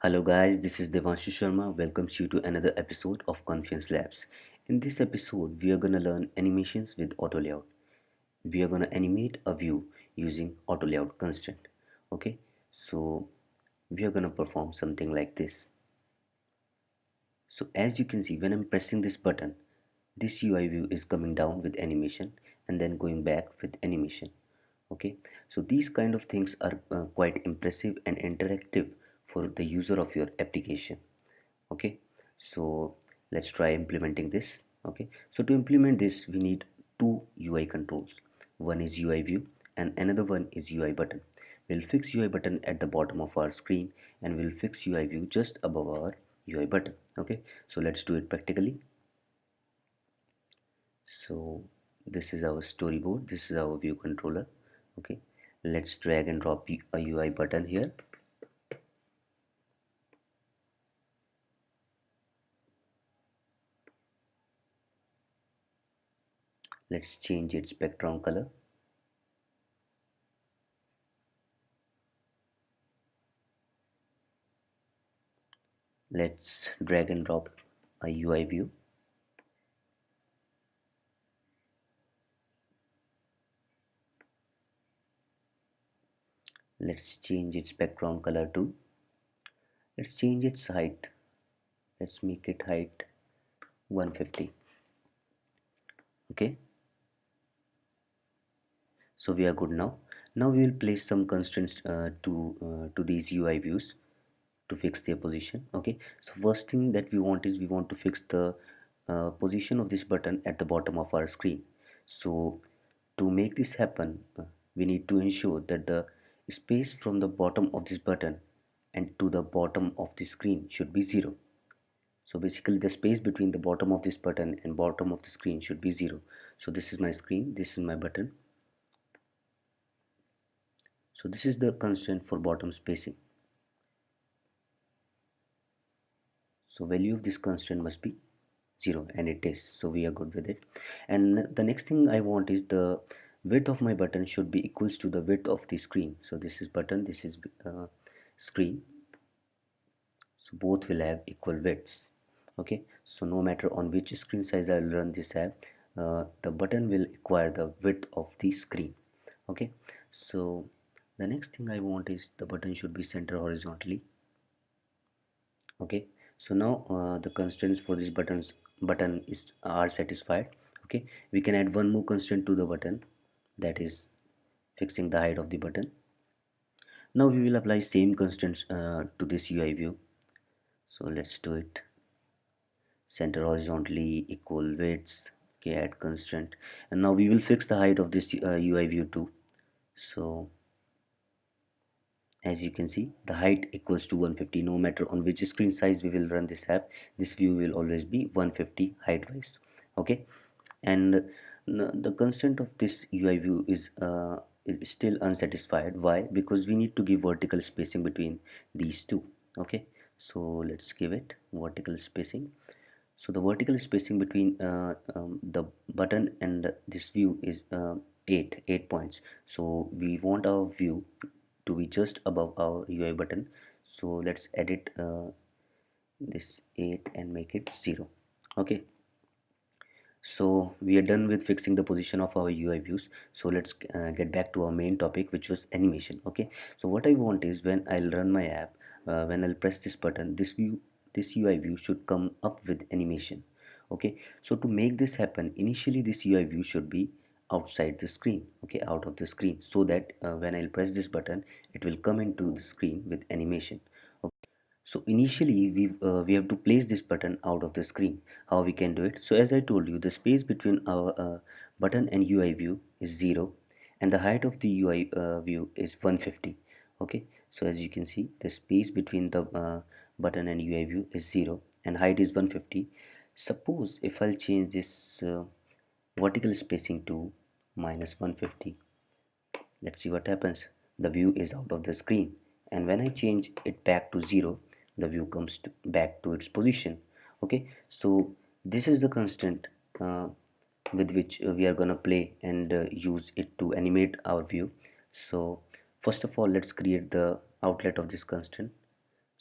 Hello guys, this is Devanshu Sharma. Welcomes you to another episode of Confiance Labs. In this episode, we are gonna learn animations with AutoLayout. We are gonna animate a view using AutoLayout constraint. Okay, so we are gonna perform something like this. So as you can see, when I'm pressing this button, this UI view is coming down with animation and then going back with animation. Okay, so these kind of things are quite impressive and interactive for the user of your application. Okay, so let's try implementing this. Okay, so to implement this we need two UI controls. One is UI view and another one is UI button. We'll fix UI button at the bottom of our screen and we'll fix UI view just above our UI button. Okay, so let's do it practically. So this is our storyboard, this is our view controller. Okay, let's drag and drop a UI button here. Let's change its background color. Let's drag and drop a UI view. Let's change its background color too. Let's change its height. Let's make it height 150. Okay, so we are good now. Now we will place some constraints to these UI views to fix their position. Okay, so first thing that we want is we want to fix the position of this button at the bottom of our screen. So to make this happen, we need to ensure that the space from the bottom of this button and to the bottom of the screen should be 0. So basically the space between the bottom of this button and bottom of the screen should be 0. So this is my screen, this is my button. So this is the constraint for bottom spacing. So value of this constraint must be 0 and it is, so we are good with it. And the next thing I want is the width of my button should be equals to the width of the screen. So this is button, this is screen, so both will have equal widths. Okay, so no matter on which screen size I will run this app, the button will acquire the width of the screen. Okay, so the next thing I want is the button should be centered horizontally. Okay, so now the constraints for this button is are satisfied. Okay, we can add one more constraint to the button, that is fixing the height of the button. Now we will apply same constraints to this UI view. So let's do it. Center horizontally, equal widths. Okay, add constraint, and now we will fix the height of this UI view too. So as you can see, the height equals to 150. No matter on which screen size we will run this app, this view will always be 150 height wise. Okay, and the constraint of this UI view is still unsatisfied. Why? Because we need to give vertical spacing between these two. Okay, so let's give it vertical spacing. So the vertical spacing between the button and this view is 8 points. So we want our view to be just above our UI button. So let's edit this 8 and make it 0. Okay, so we are done with fixing the position of our UI views. So let's get back to our main topic, which was animation. Okay, so what I want is when I'll run my app, when I'll press this button, this UI view should come up with animation. Okay, so to make this happen, initially this UI view should be outside the screen, okay, out of the screen, so that when I'll press this button, it will come into the screen with animation. So initially we have to place this button out of the screen. How we can do it? So as I told you, the space between our button and UI view is 0 and the height of the UI view is 150. Okay, so as you can see, the space between the button and UI view is 0 and height is 150. Suppose if I'll change this vertical spacing to minus 150, let's see what happens. The view is out of the screen, and when I change it back to 0, the view comes back to its position. Okay, so this is the constant with which we are gonna play and use it to animate our view. So first of all, let's create the outlet of this constant.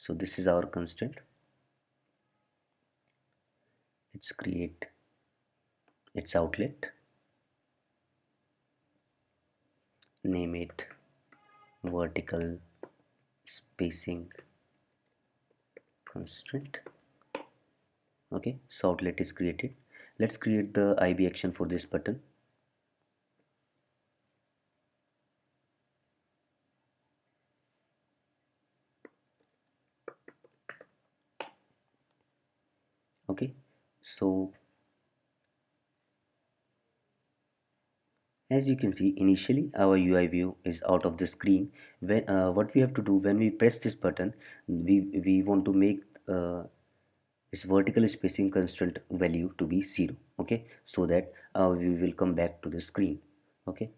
So this is our constraint. Let's create its outlet, name it vertical spacing constraint. Okay, so outlet is created. Let's create the IB action for this button. Okay, so as you can see, initially our UI view is out of the screen. When what we have to do when we press this button, we want to make its vertical spacing constraint value to be 0. Okay, so that we will come back to the screen. Okay,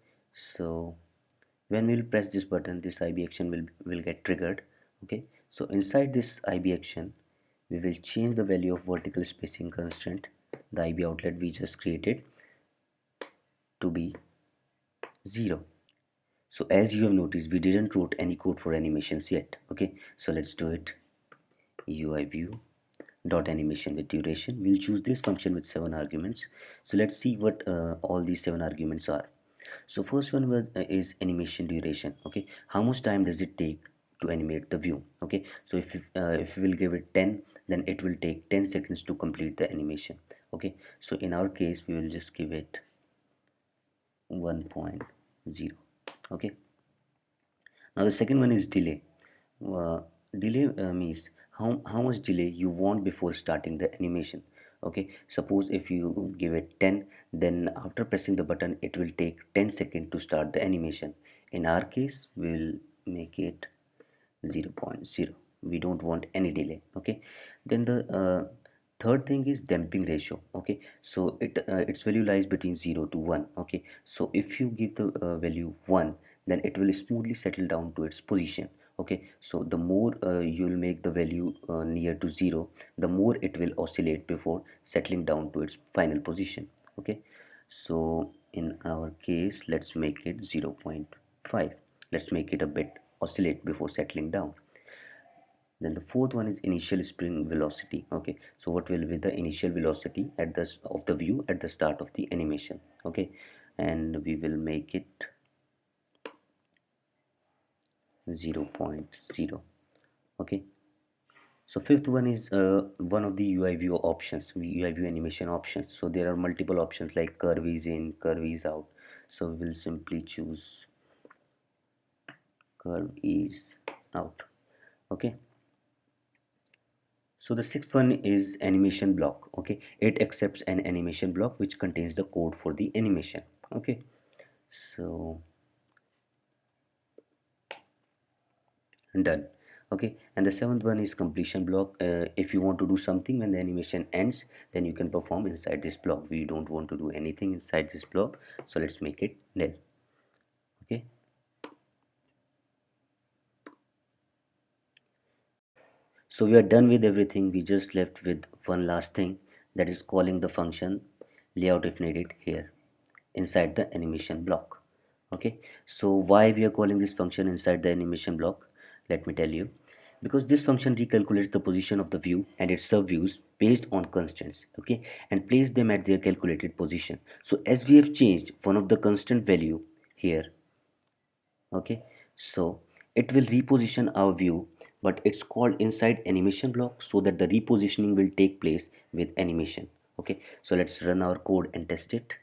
so when we'll press this button, this IB action will get triggered. Okay, so inside this IB action, we will change the value of vertical spacing constraint, the IB outlet we just created, to be 0. So as you have noticed, we didn't wrote any code for animations yet. Okay, so let's do it. UI view dot animation with duration. We'll choose this function with 7 arguments. So let's see what all these 7 arguments are. So first one is animation duration. Okay, how much time does it take to animate the view? Okay, so if we will give it 10, then it will take 10 seconds to complete the animation. Okay, so in our case we will just give it 1.0. Okay, now the second one is delay. Delay means how much delay you want before starting the animation. Okay, suppose if you give it 10, then after pressing the button it will take 10 seconds to start the animation. In our case we will make it 0 0.0. We don't want any delay. Okay, then the third thing is damping ratio. Okay, so its value lies between 0 to 1. Okay, so if you give the value 1, then it will smoothly settle down to its position. Okay, so the more you will make the value near to 0, the more it will oscillate before settling down to its final position. Okay, so in our case let's make it 0 0.5. Let's make it a bit oscillate before settling down. Then the fourth one is initial spring velocity. Okay, so what will be the initial velocity at the of the view at the start of the animation? Okay, and we will make it 0 0.0. Okay, so fifth one is one of the UI view options, UI view animation options. So there are multiple options like curve is in, curve is out. So we will simply choose curve is out. Okay, so the sixth one is animation block. Okay, it accepts an animation block which contains the code for the animation. Okay, so done. Okay, and the seventh one is completion block. If you want to do something when the animation ends, then you can perform inside this block. We don't want to do anything inside this block, so let's make it nil. Okay, so we are done with everything. We just left with one last thing, that is calling the function layout if needed here inside the animation block. Okay, so why we are calling this function inside the animation block, let me tell you. Because this function recalculates the position of the view and its subviews based on constants. Okay, and place them at their calculated position. So as we have changed one of the constant value here, okay, so it will reposition our view, but it's called inside animation block so that the repositioning will take place with animation. Okay, so let's run our code and test it.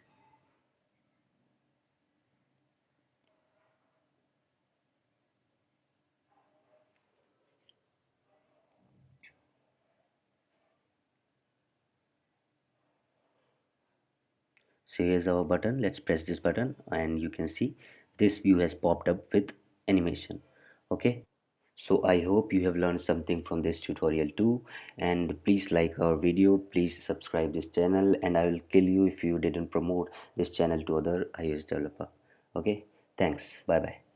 So here's our button. Let's press this button and you can see this view has popped up with animation. Okay, so I hope you have learned something from this tutorial too, and please like our video, please subscribe this channel, and I will kill you if you didn't promote this channel to other iOS developer. Okay, thanks, bye bye.